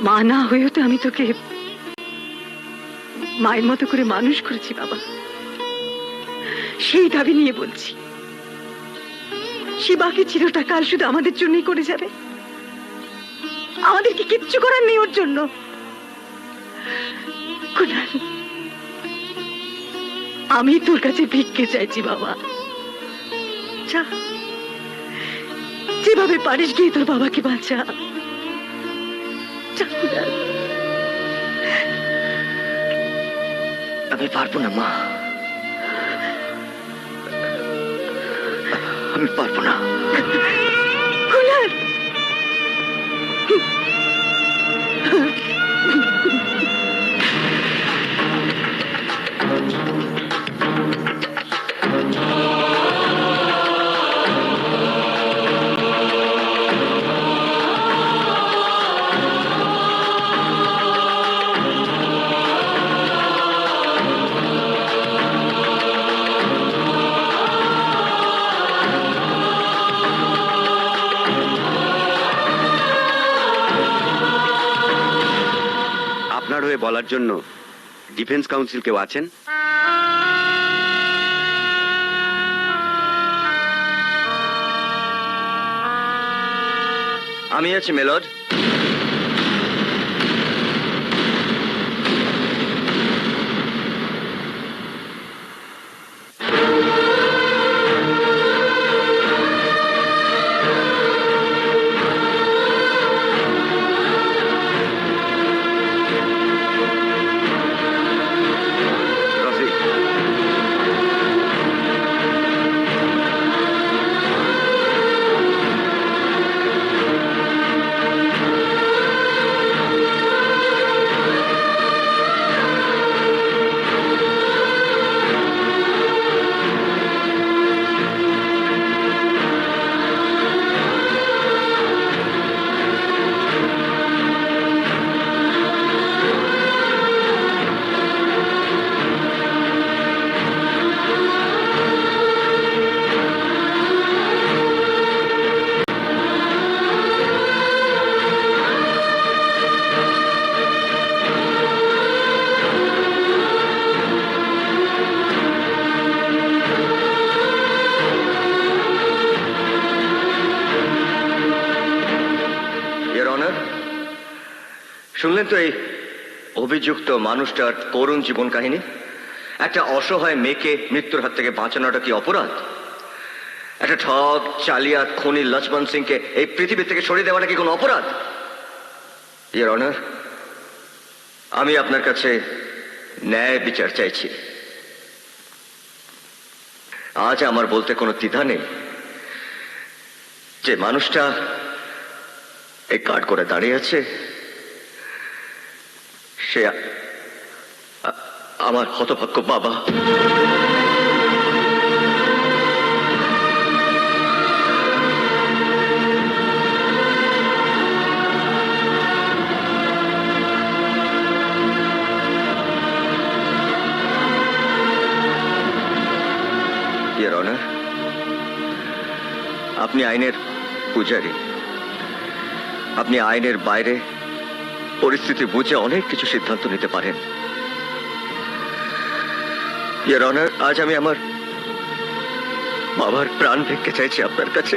মা না হয়েও তো আমি তোকে মায়ের মতো করে মানুষ করেছি বাবা। সেই দাবি নিয়ে বলছি, সে বাকি চিরটা কাল শুধু আমাদের জন্যই করে যাবে। আমাদের কি কিচ্ছু করার নেই ওর জন্য? কুনাল, আমি তোর কাছে ভিক্ষে চাইছি বাবা। যা, যেভাবে পারিস গিয়ে তোর বাবাকে বাঁচা। যা কুনাল। আমি পারবো না মা, আমি পারবো না। কুনাল, আপনার হয়ে বলার জন্য ডিফেন্স কাউন্সিল কেউ আছেন? আমি আছি মেলড। শুনলেন তো এই অভিযুক্ত মানুষটার করুণ জীবন কাহিনী। একটা অসহায় মেয়েকে মৃত্যুর হাত থেকে বাঁচানোটা কি অপরাধ? একটা ঠগ, চালিয়াত, খুনি লক্ষ্মণ সিংকে এই পৃথিবী থেকে সরিয়ে দেওয়াটা কি কোনো অপরাধ? ইয়োর অনার, আমি আপনার কাছে ন্যায় বিচার চাইছি। আজ আমার বলতে কোনো দ্বিধা নেই যে মানুষটা এই কাঠ করে দাঁড়িয়ে আছে সে আমার হতভাগ্য বাবা। ইয়োর অনার, আপনি আইনের পূজারী। আপনি আইনের বাইরে পরিস্থিতি বুঝে অনেক কিছু সিদ্ধান্ত নিতে পারেন। ইয়োর অনার, আজ আমি আমার বাবার প্রাণ ভিক্ষে চাইছি আপনার কাছে।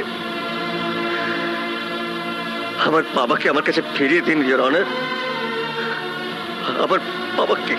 আমার বাবাকে আমার কাছে ফিরিয়ে দিন ইয়োর অনার। আমার বাবাকে